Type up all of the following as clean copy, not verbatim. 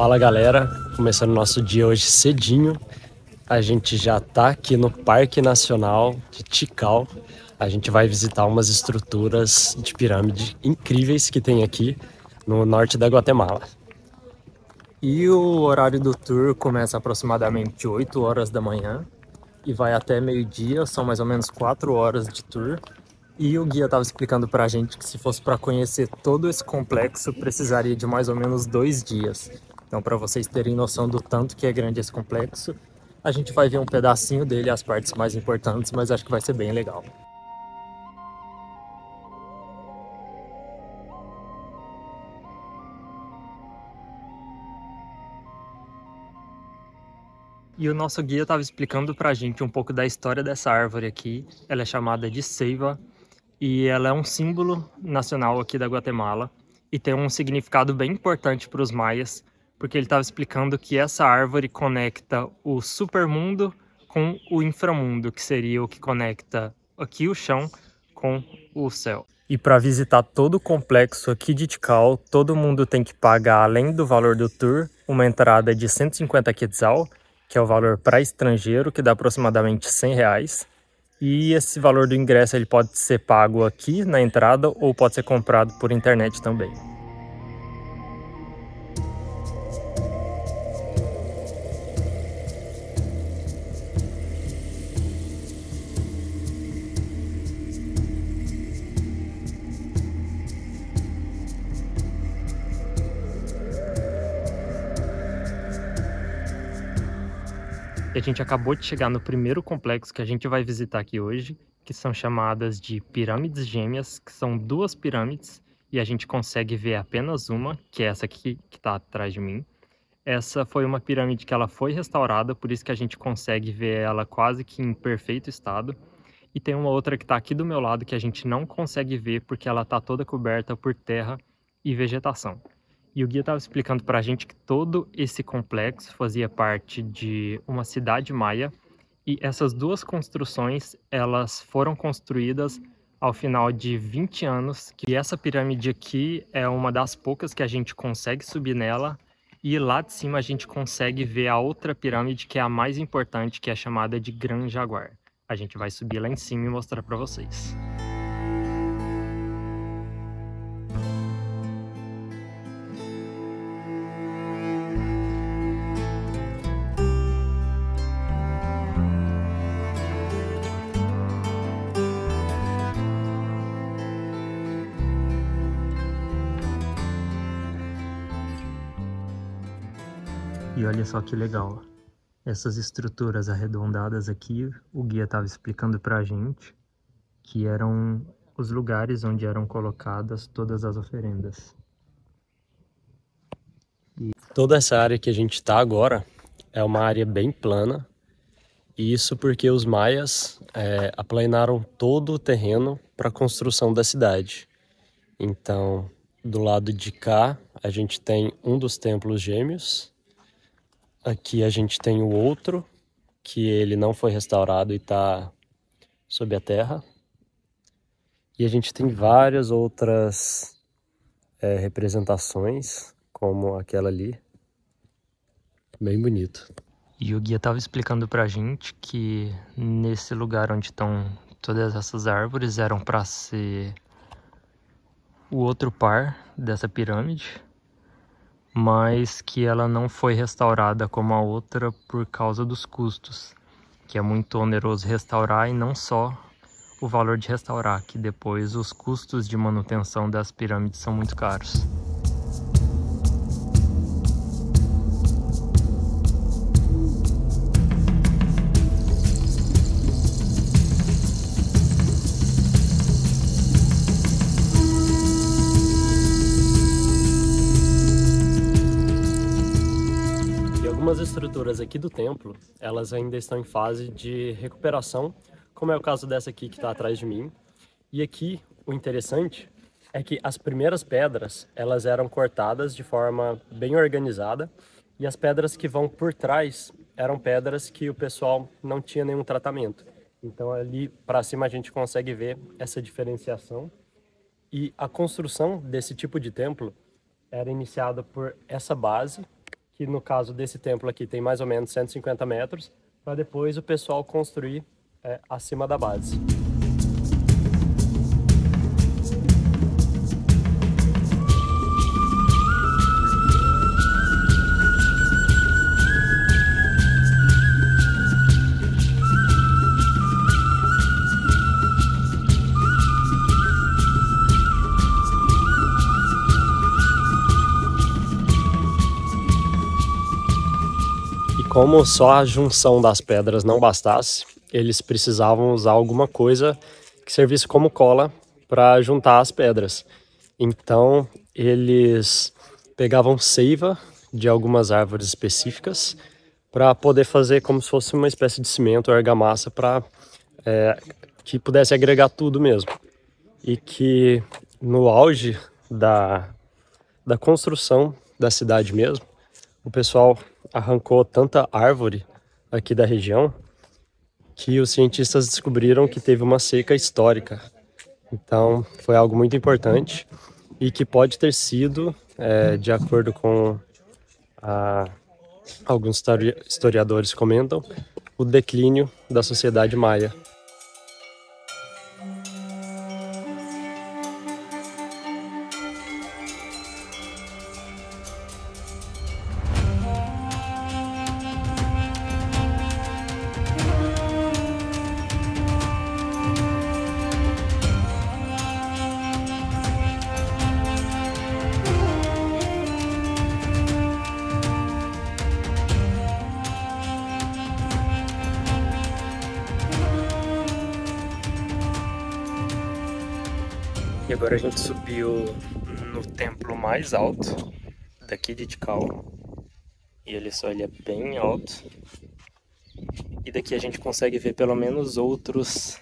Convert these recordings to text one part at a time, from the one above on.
Fala galera, começando nosso dia hoje cedinho. A gente já tá aqui no Parque Nacional de Tikal. A gente vai visitar umas estruturas de pirâmide incríveis que tem aqui no norte da Guatemala. E o horário do tour começa aproximadamente 8 horas da manhã e vai até meio-dia, são mais ou menos 4 horas de tour. E o guia estava explicando pra gente que se fosse para conhecer todo esse complexo, precisaria de mais ou menos 2 dias. Então, para vocês terem noção do tanto que é grande esse complexo, a gente vai ver um pedacinho dele, as partes mais importantes, mas acho que vai ser bem legal. E o nosso guia estava explicando pra gente um pouco da história dessa árvore aqui. Ela é chamada de ceiba e ela é um símbolo nacional aqui da Guatemala e tem um significado bem importante para os maias, porque ele estava explicando que essa árvore conecta o supermundo com o inframundo, que seria o que conecta aqui o chão com o céu. E para visitar todo o complexo aqui de Tikal, todo mundo tem que pagar, além do valor do tour, uma entrada de 150 quetzal, que é o valor para estrangeiro, que dá aproximadamente R$100. E esse valor do ingresso ele pode ser pago aqui na entrada ou pode ser comprado por internet também. E a gente acabou de chegar no primeiro complexo que a gente vai visitar aqui hoje, que são chamadas de pirâmides gêmeas, que são duas pirâmides, e a gente consegue ver apenas uma, que é essa aqui que está atrás de mim. Essa foi uma pirâmide que ela foi restaurada, por isso que a gente consegue ver ela quase que em perfeito estado. E tem uma outra que está aqui do meu lado que a gente não consegue ver porque ela está toda coberta por terra e vegetação. E o guia estava explicando para a gente que todo esse complexo fazia parte de uma cidade maia e essas duas construções elas foram construídas ao final de 20 anos, que essa pirâmide aqui é uma das poucas que a gente consegue subir nela e lá de cima a gente consegue ver a outra pirâmide que é a mais importante, que é chamada de Gran Jaguar. A gente vai subir lá em cima e mostrar para vocês. E olha só que legal, essas estruturas arredondadas aqui, o guia estava explicando pra gente que eram os lugares onde eram colocadas todas as oferendas. E toda essa área que a gente está agora é uma área bem plana, e isso porque os maias aplanaram todo o terreno para a construção da cidade. Então, do lado de cá, a gente tem um dos templos gêmeos. Aqui a gente tem o outro, que ele não foi restaurado e está sob a terra. E a gente tem várias outras representações, como aquela ali. Bem bonito. E o guia estava explicando pra gente que nesse lugar onde estão todas essas árvores eram para ser o outro par dessa pirâmide, mas que ela não foi restaurada como a outra por causa dos custos, que é muito oneroso restaurar, e não só o valor de restaurar, que depois os custos de manutenção das pirâmides são muito caros. Algumas estruturas aqui do templo, elas ainda estão em fase de recuperação, como é o caso dessa aqui que está atrás de mim. E aqui, o interessante é que as primeiras pedras, elas eram cortadas de forma bem organizada, e as pedras que vão por trás eram pedras que o pessoal não tinha nenhum tratamento. Então ali para cima a gente consegue ver essa diferenciação. E a construção desse tipo de templo era iniciada por essa base, que no caso desse templo aqui tem mais ou menos 150 metros, para depois o pessoal construir acima da base. Como só a junção das pedras não bastasse, eles precisavam usar alguma coisa que servisse como cola para juntar as pedras. Então eles pegavam seiva de algumas árvores específicas para poder fazer como se fosse uma espécie de cimento ou argamassa para que pudesse agregar tudo mesmo. E que no auge da construção da cidade mesmo, o pessoal arrancou tanta árvore aqui da região que os cientistas descobriram que teve uma seca histórica. Então foi algo muito importante e que pode ter sido, de acordo com alguns historiadores comentam, o declínio da sociedade maia. E agora a gente subiu no templo mais alto daqui de Tikal. E ele é bem alto. E daqui a gente consegue ver pelo menos outros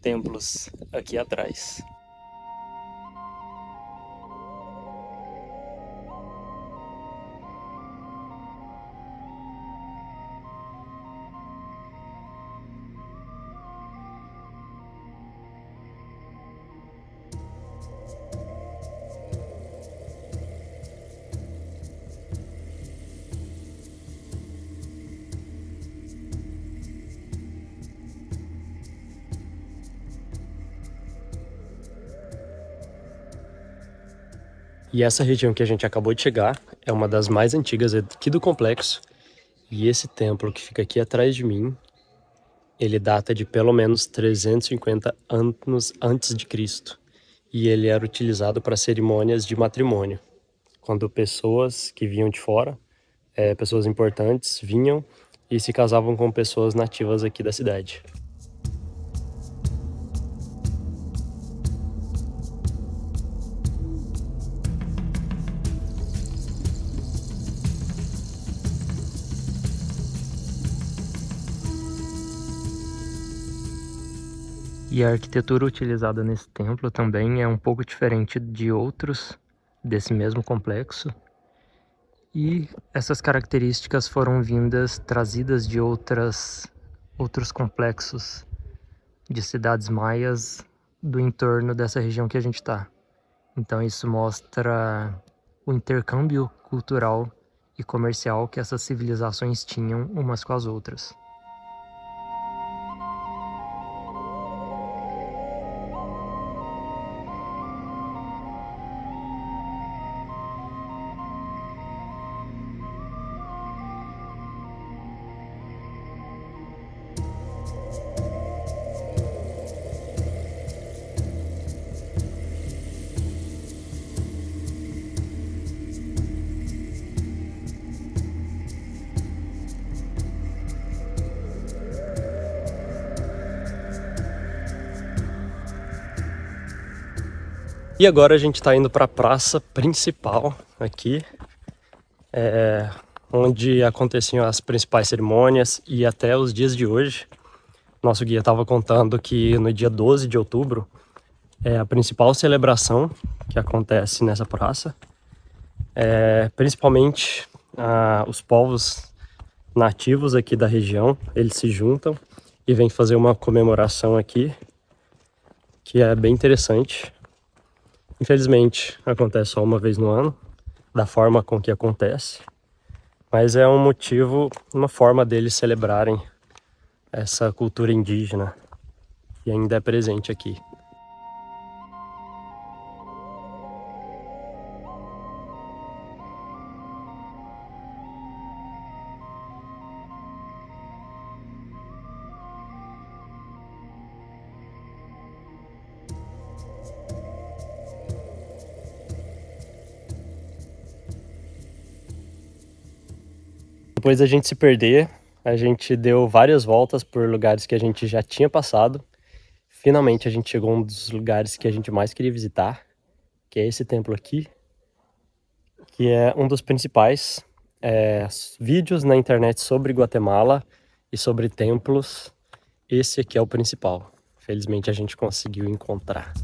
templos aqui atrás. E essa região que a gente acabou de chegar é uma das mais antigas aqui do complexo. E esse templo que fica aqui atrás de mim, ele data de pelo menos 350 anos antes de Cristo. E ele era utilizado para cerimônias de matrimônio. Quando pessoas que vinham de fora, pessoas importantes, vinham e se casavam com pessoas nativas aqui da cidade. E a arquitetura utilizada nesse templo também é um pouco diferente de outros desse mesmo complexo. E essas características foram trazidas de outros complexos de cidades maias do entorno dessa região que a gente está. Então isso mostra o intercâmbio cultural e comercial que essas civilizações tinham umas com as outras. E agora a gente está indo para a praça principal aqui, onde aconteciam as principais cerimônias e até os dias de hoje. Nosso guia estava contando que no dia 12 de outubro é a principal celebração que acontece nessa praça. Principalmente os povos nativos aqui da região, eles se juntam e vêm fazer uma comemoração aqui, que é bem interessante. Infelizmente, acontece só uma vez no ano, da forma com que acontece. mas é um motivo, uma forma deles celebrarem essa cultura indígena que ainda é presente aqui. Depois da gente se perder, a gente deu várias voltas por lugares que a gente já tinha passado. Finalmente a gente chegou a um dos lugares que a gente mais queria visitar, que é esse templo aqui, que é um dos principais vídeos na internet sobre Guatemala e sobre templos. Esse aqui é o principal. Felizmente a gente conseguiu encontrar.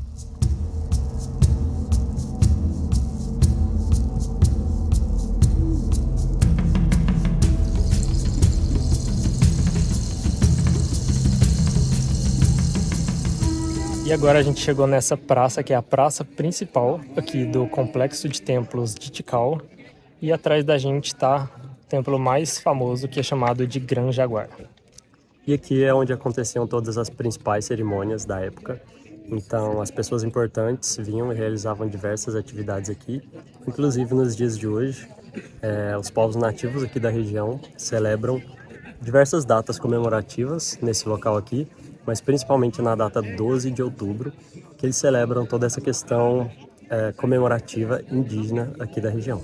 E agora a gente chegou nessa praça, que é a praça principal aqui do complexo de templos de Tikal. E atrás da gente está o templo mais famoso, que é chamado de Gran Jaguar. E aqui é onde aconteciam todas as principais cerimônias da época. Então as pessoas importantes vinham e realizavam diversas atividades aqui. Inclusive nos dias de hoje, os povos nativos aqui da região celebram diversas datas comemorativas nesse local aqui, mas principalmente na data 12 de outubro, que eles celebram toda essa questão comemorativa indígena aqui da região.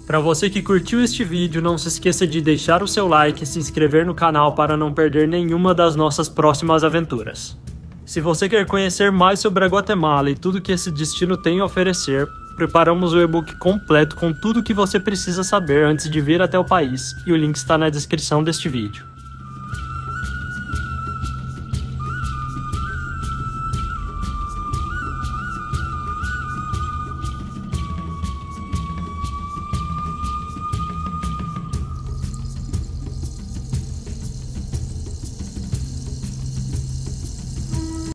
Para você que curtiu este vídeo, não se esqueça de deixar o seu like e se inscrever no canal para não perder nenhuma das nossas próximas aventuras. Se você quer conhecer mais sobre a Guatemala e tudo que esse destino tem a oferecer, preparamos o e-book completo com tudo o que você precisa saber antes de vir até o país, e o link está na descrição deste vídeo.